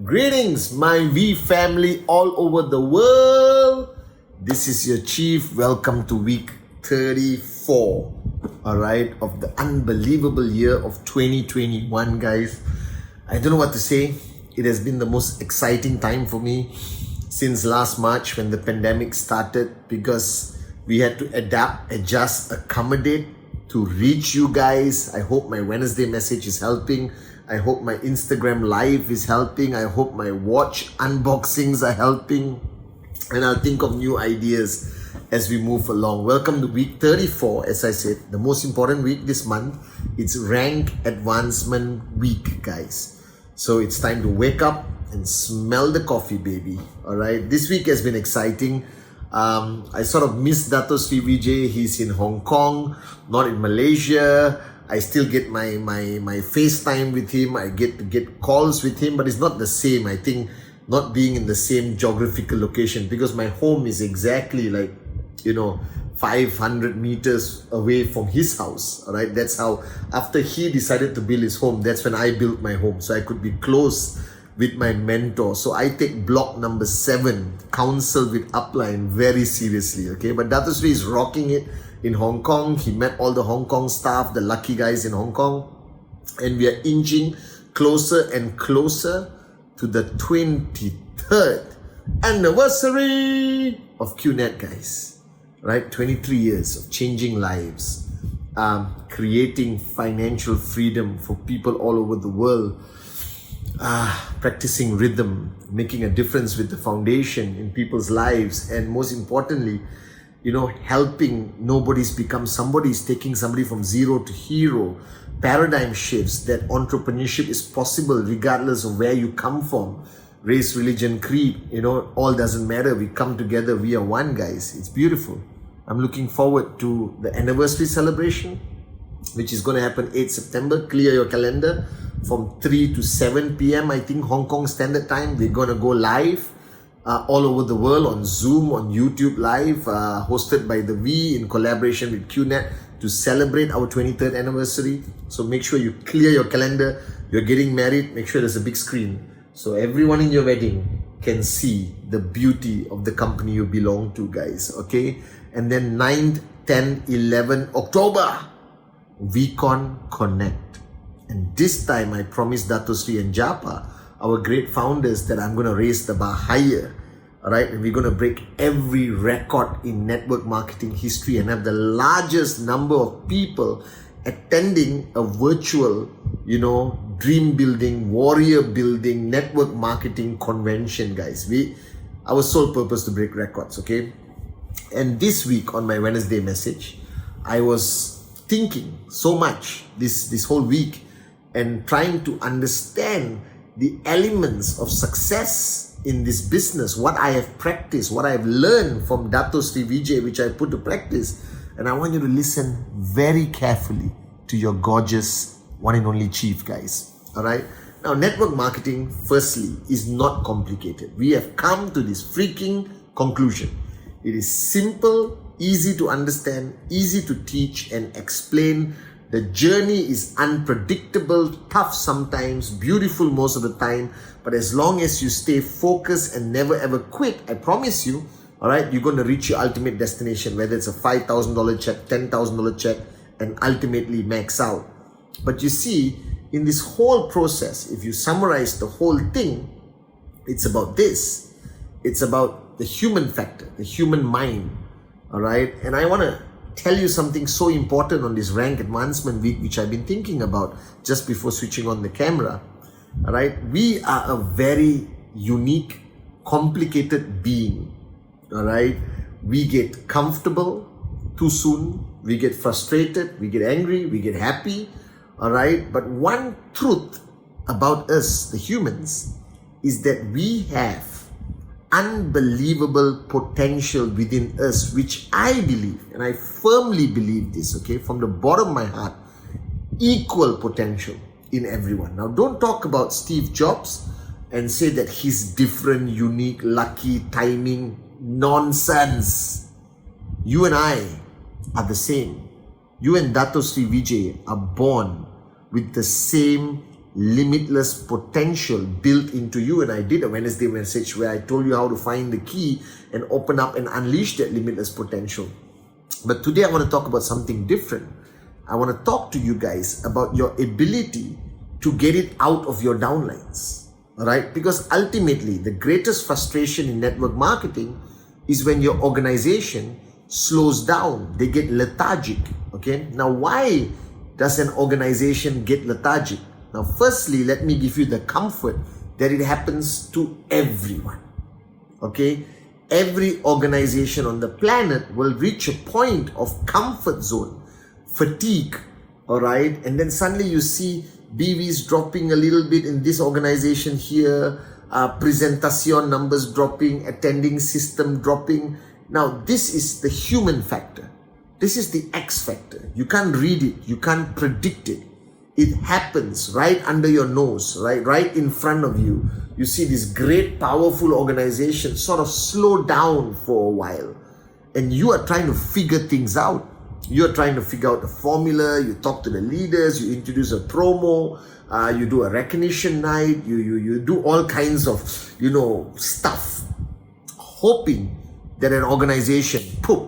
Greetings, my V family all over the world. This is your chief. Welcome to week 34, all right, of the unbelievable year of 2021, guys. I don't know what to say. It has been the most exciting time for me since last March when the pandemic started, because we had to adapt, adjust, accommodate to reach you guys. I hope my Wednesday message is helping. I hope my Instagram live is helping. I hope my watch unboxings are helping. And I'll think of new ideas as we move along. Welcome to week 34. As I said, the most important week this month. It's rank advancement week, guys. So it's time to wake up and smell the coffee, baby. All right. This week has been exciting. I sort of missed Dato Sri Vijay. He's in Hong Kong, not in Malaysia. I still get my FaceTime with him. I get to get calls with him, but it's not the same. I think not being in the same geographical location, because my home is exactly 500 meters away from his house. All right. That's how, after he decided to build his home, that's when I built my home. So I could be close with my mentor. So I take block number 7, counsel with upline, very seriously. Okay. But Dato Sri is rocking it in Hong Kong. He met all the Hong Kong staff, the lucky guys in Hong Kong, and we are inching closer and closer to the 23rd anniversary of QNet, guys. Right? 23 years of changing lives, creating financial freedom for people all over the world, practicing rhythm, making a difference with the foundation in people's lives, and most importantly, helping nobody's become somebody's, taking somebody from zero to hero, paradigm shifts, that entrepreneurship is possible regardless of where you come from, race, religion, creed, all doesn't matter. We come together, we are one, guys. It's beautiful. I'm looking forward to the anniversary celebration, which is going to happen 8 September. Clear your calendar from 3 to 7 p.m. I think Hong Kong Standard Time. We're going to go live all over the world on Zoom, on YouTube Live, hosted by the V in collaboration with QNet to celebrate our 23rd anniversary. So make sure you clear your calendar. You're getting married, make sure there's a big screen so everyone in your wedding can see the beauty of the company you belong to, guys. Okay? And then 9th, 10th, 11th October, VCon Connect. And this time I promised Dato Sri and Japa, our great founders, that I'm going to raise the bar higher, all right? And we're going to break every record in network marketing history and have the largest number of people attending a virtual, dream building, warrior building, network marketing convention, guys. Our sole purpose to break records, okay? And this week on my Wednesday message, I was thinking so much this whole week and trying to understand the elements of success in this business, what I have practiced, what I have learned from Dato Sri Vijay, which I put to practice. And I want you to listen very carefully to your gorgeous one and only chief, guys. All right. Now, network marketing, firstly, is not complicated. We have come to this freaking conclusion. It is simple, easy to understand, easy to teach and explain. The journey is unpredictable, tough sometimes, beautiful most of the time. But as long as you stay focused and never ever quit, I promise you, all right, you're going to reach your ultimate destination, whether it's a $5,000 check, $10,000 check, and ultimately max out. But you see, in this whole process, if you summarize the whole thing, it's about this. It's about the human factor, the human mind, all right? And I want to tell you something so important on this rank advancement week, which I've been thinking about just before switching on the camera. All right, we are a very unique, complicated being. All right, we get comfortable too soon. we get frustrated, we get angry, we get happy, all right? But one truth about us, the humans, is that we have unbelievable potential within us, which I believe, and I firmly believe this, okay, from the bottom of my heart, equal potential in everyone. Now, don't talk about Steve Jobs and say that he's different, unique, lucky, timing, nonsense. You and I are the same. You and Dato Sri Vijay are born with the same limitless potential built into you. And I did a Wednesday message where I told you how to find the key and open up and unleash that limitless potential. But today I want to talk about something different. I want to talk to you guys about your ability to get it out of your downlines. All right? Because ultimately, the greatest frustration in network marketing is when your organization slows down. They get lethargic. Okay? Now, why does an organization get lethargic? Now, firstly, let me give you the comfort that it happens to everyone. Okay? Every organization on the planet will reach a point of comfort zone, fatigue, all right? And then suddenly you see BVs dropping a little bit in this organization here, presentation numbers dropping, attending system dropping. Now, this is the human factor. This is the X factor. You can't read it. You can't predict it. It happens right under your nose, right in front of you. You see this great, powerful organization sort of slow down for a while. And you are trying to figure things out. You're trying to figure out the formula. You talk to the leaders. You introduce a promo. You do a recognition night. You do all kinds of, stuff. Hoping that an organization,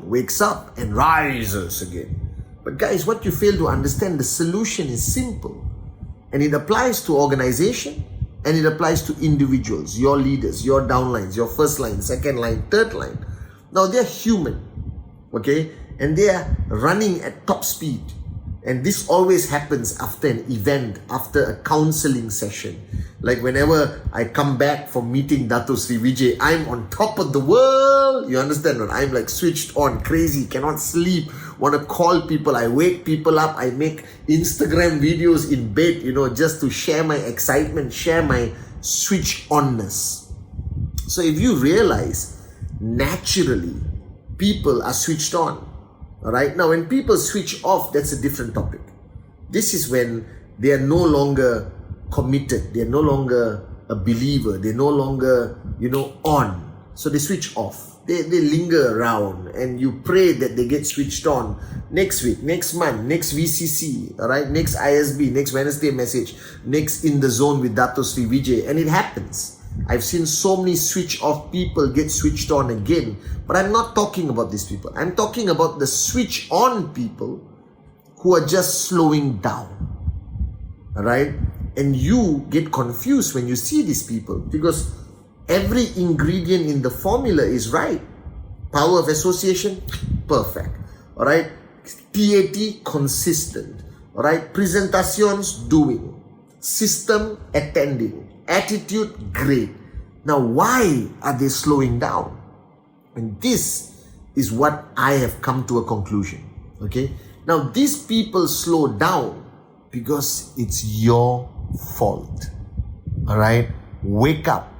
wakes up and rises again. But guys, what you fail to understand, the solution is simple. And it applies to organization and it applies to individuals, your leaders, your downlines, your first line, second line, third line. Now they're human, okay? And they are running at top speed. And this always happens after an event, after a counseling session. Like whenever I come back from meeting Dato Sri Vijay, I'm on top of the world. You understand? I'm like switched on, crazy, cannot sleep, want to call people. I wake people up. I make Instagram videos in bed, just to share my excitement, share my switch onness. So if you realize, naturally, people are switched on. All right. Now, when people switch off, that's a different topic. This is when they are no longer committed. They are no longer a believer. They're no longer, on. So they switch off. They linger around, and you pray that they get switched on next week, next month, next VCC, all right, next ISB, next Wednesday message, next In the Zone with Dato Sri Vijay, and it happens. I've seen so many switch off people get switched on again. But I'm not talking about these people. I'm talking about the switch on people who are just slowing down. Alright? And you get confused when you see these people because every ingredient in the formula is right. Power of association, perfect. Alright? PAT, consistent. Alright? Presentations, doing. System, attending. Attitude, great. Now, why are they slowing down? And this is what I have come to a conclusion. Okay? Now, these people slow down because it's your fault. Alright? Wake up.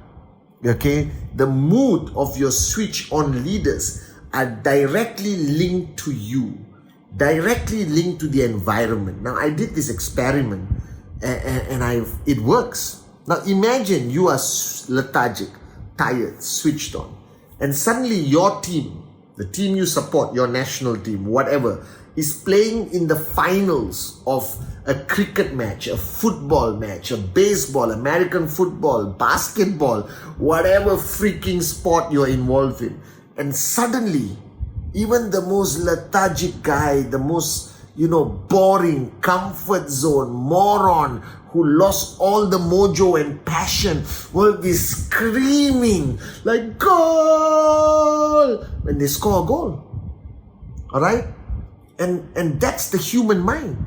Okay? The mood of your switch on leaders are directly linked to you. Directly linked to the environment. Now, I did this experiment and it works. Now imagine you are lethargic, tired, switched on, and suddenly your team, the team you support, your national team, whatever, is playing in the finals of a cricket match, a football match, a baseball, American football, basketball, whatever freaking sport you're involved in. And suddenly, even the most lethargic guy, the most, boring, comfort zone, moron, who lost all the mojo and passion will be screaming like goal when they score a goal. All right? And that's the human mind.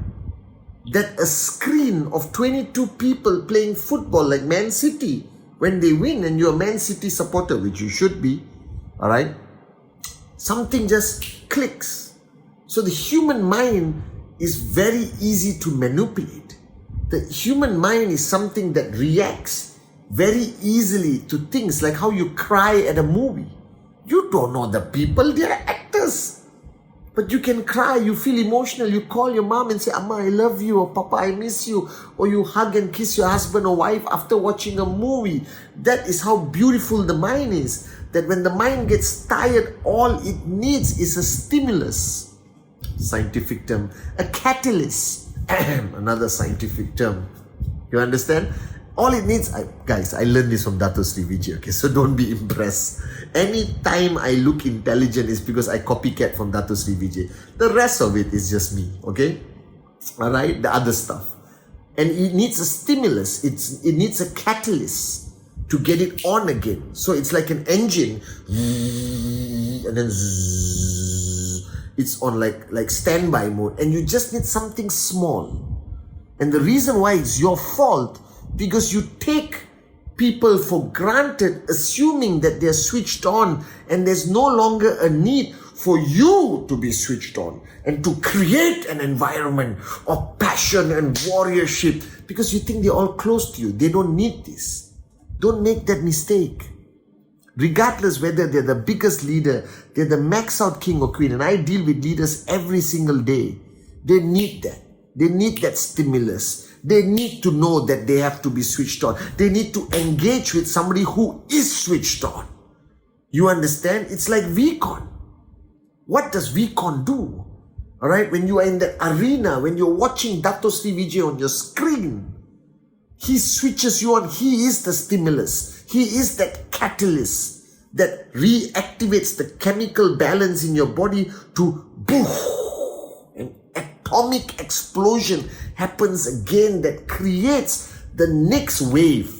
That a screen of 22 people playing football like Man City, when they win and you're a Man City supporter, which you should be, all right? Something just clicks. So the human mind is very easy to manipulate. The human mind is something that reacts very easily to things like how you cry at a movie. You don't know the people, they are actors. But you can cry, you feel emotional, you call your mom and say, Amma, I love you, or Papa, I miss you, or you hug and kiss your husband or wife after watching a movie. That is how beautiful the mind is. That when the mind gets tired, all it needs is a stimulus. Scientific term. A catalyst. Another scientific term. You understand? All it needs, guys, I learned this from Dato Sri Vijay, okay, so don't be impressed. Anytime I look intelligent is because I copycat from Dato Sri Vijay. The rest of it is just me, okay? Alright, the other stuff. And it needs a stimulus, it needs a catalyst to get it on again. So it's like an engine, and then it's on like standby mode, and you just need something small. And the reason why it's your fault, because you take people for granted, assuming that they're switched on, and there's no longer a need for you to be switched on and to create an environment of passion and warriorship, because you think they're all close to you. They don't need this. Don't make that mistake. Regardless whether they're the biggest leader, they're the max out king or queen, and I deal with leaders every single day. They need that. They need that stimulus. They need to know that they have to be switched on. They need to engage with somebody who is switched on. You understand? It's like VCon. What does VCon do? Alright, when you are in the arena, when you're watching Dato Sri Vijay on your screen, he switches you on. He is the stimulus. He is that catalyst that reactivates the chemical balance in your body to boom. Atomic explosion happens again that creates the next wave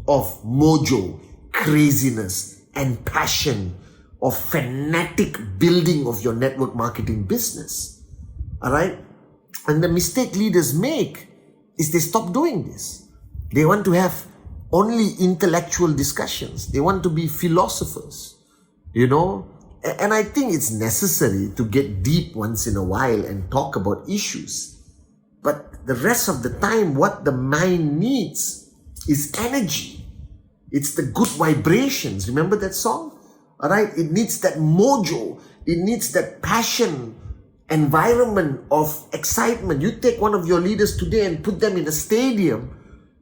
of mojo, craziness, and passion of fanatic building of your network marketing business. Alright? And the mistake leaders make is they stop doing this. They want to have only intellectual discussions. They want to be philosophers, you know. And I think it's necessary to get deep once in a while and talk about issues. But the rest of the time, what the mind needs is energy. It's the good vibrations. Remember that song? Alright, it needs that mojo. It needs that passion, environment of excitement. You take one of your leaders today and put them in a stadium.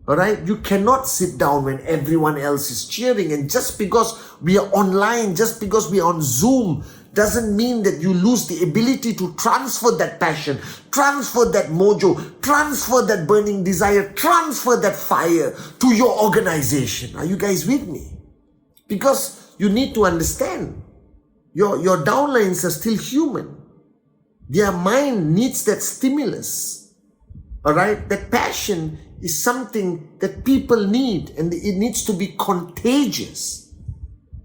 Alright, you cannot sit down when everyone else is cheering. And just because we are online, just because we are on Zoom, doesn't mean that you lose the ability to transfer that passion, transfer that mojo, transfer that burning desire, transfer that fire to your organization. Are you guys with me? Because you need to understand, your downlines are still human. Their mind needs that stimulus. Alright, that passion is something that people need, and it needs to be contagious.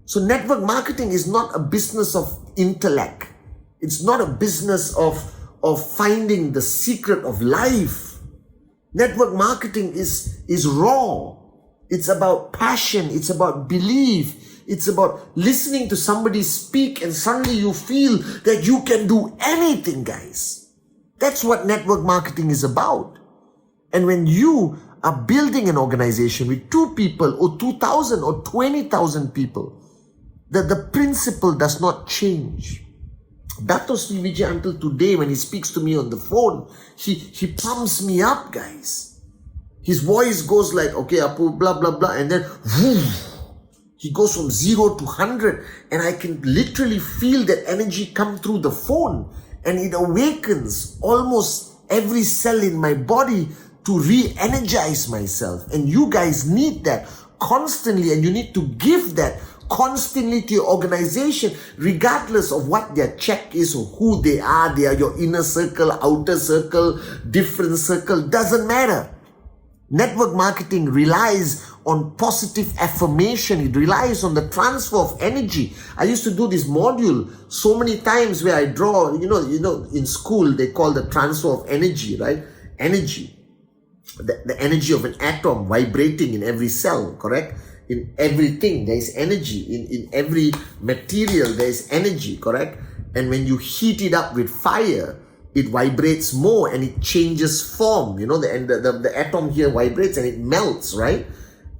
So network marketing is not a business of intellect. It's not a business of finding the secret of life. Network marketing is raw. It's about passion. It's about belief. It's about listening to somebody speak and suddenly you feel that you can do anything, guys. That's what network marketing is about. And when you are building an organization with 2 people or 2,000 or 20,000 people, the principle does not change. Dato Sri Vijay, until today, when he speaks to me on the phone, he pumps me up, guys. His voice goes like, okay, Apu, blah, blah, blah, and then whoo, he goes from 0 to 100, and I can literally feel that energy come through the phone, and it awakens almost every cell in my body to re-energize myself. And you guys need that constantly, and you need to give that constantly to your organization, regardless of what their check is or who they are your inner circle, outer circle, different circle, doesn't matter. Network marketing relies on positive affirmation. It relies on the transfer of energy. I used to do this module so many times where I draw, you know, in school they call the transfer of energy, right? Energy. The energy of an atom vibrating in every cell, correct? In everything there is energy. In every material there is energy, correct? And when you heat it up with fire, it vibrates more and it changes form. You know, the atom here vibrates and it melts, right?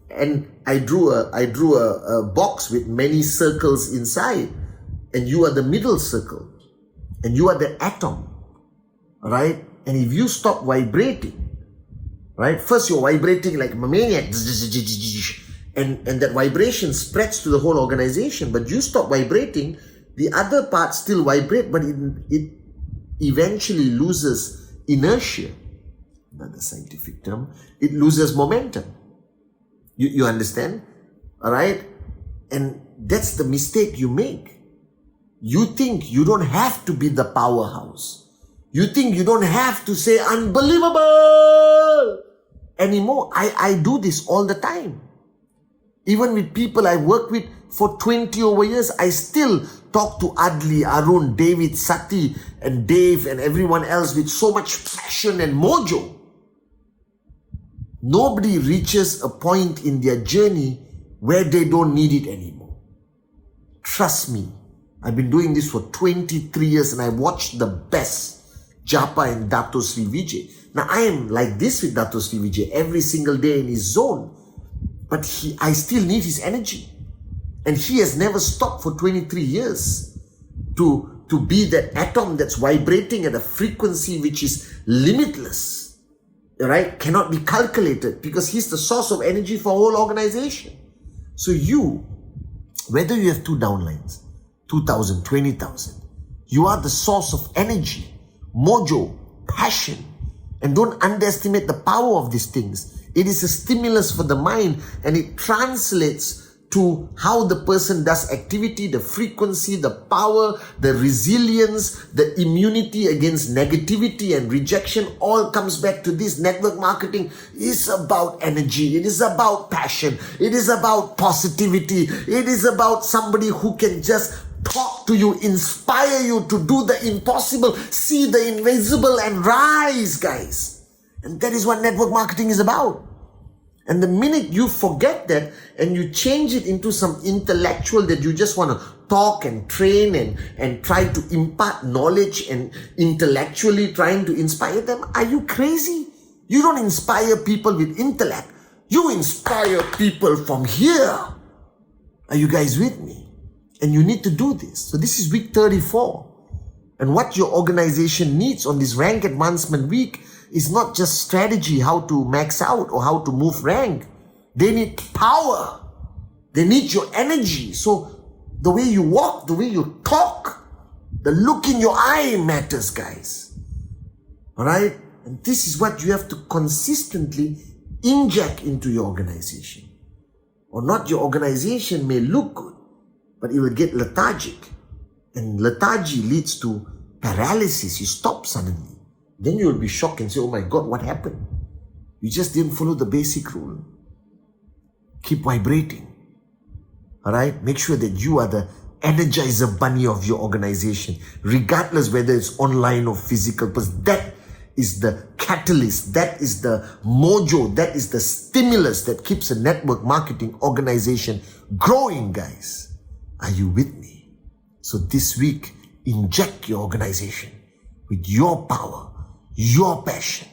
And I drew a box with many circles inside, and you are the middle circle, and you are the atom, right? And if you stop vibrating, right? First you're vibrating like a maniac, and that vibration spreads to the whole organization. But you stop vibrating, the other parts still vibrate, but it eventually loses inertia. Another scientific term. It loses momentum. You understand? All right? And that's the mistake you make. You think you don't have to be the powerhouse. You think you don't have to say unbelievable anymore. I do this all the time. Even with people I work with for 20 over years, I still talk to Adli, Arun, David, Sati, and Dave, and everyone else with so much passion and mojo. Nobody reaches a point in their journey where they don't need it anymore. Trust me, I've been doing this for 23 years and I watched the best, Japa and Dato Sri Vijay. Now I am like this with Dato Sri Vijay every single day in his zone, but I still need his energy. And he has never stopped for 23 years to be that atom that's vibrating at a frequency which is limitless. Right? Cannot be calculated, because he's the source of energy for a whole organization. So you, whether you have 2 downlines, 2,000, 20,000, you are the source of energy, mojo, passion. And don't underestimate the power of these things. It is a stimulus for the mind, and it translates to how the person does activity, the frequency, the power, the resilience, the immunity against negativity and rejection. All comes back to this. Network marketing is about energy. It is about passion. It is about positivity. It is about somebody who can just talk to you, inspire you to do the impossible, see the invisible and rise, guys. And that is what network marketing is about. And the minute you forget that and you change it into some intellectual that you just want to talk and train and try to impart knowledge and intellectually trying to inspire them, are you crazy? You don't inspire people with intellect. You inspire people from here. Are you guys with me? And you need to do this. So this is week 34. And what your organization needs on this rank advancement week is not just strategy, how to max out or how to move rank. They need power. They need your energy. So the way you walk, the way you talk, the look in your eye matters, guys. All right? And this is what you have to consistently inject into your organization. Or not, your organization may look good, but it will get lethargic. And lethargy leads to paralysis. You stop suddenly. Then you will be shocked and say, oh my God, what happened? You just didn't follow the basic rule. Keep vibrating. All right? Make sure that you are the energizer bunny of your organization, regardless whether it's online or physical, because that is the catalyst, that is the mojo, that is the stimulus that keeps a network marketing organization growing, guys. Are you with me? So this week, inject your organization with your power, your passion.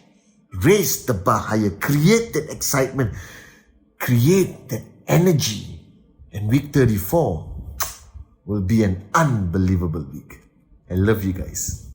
Raise the bar higher, create that excitement, create that energy. And week 34 will be an unbelievable week. I love you guys.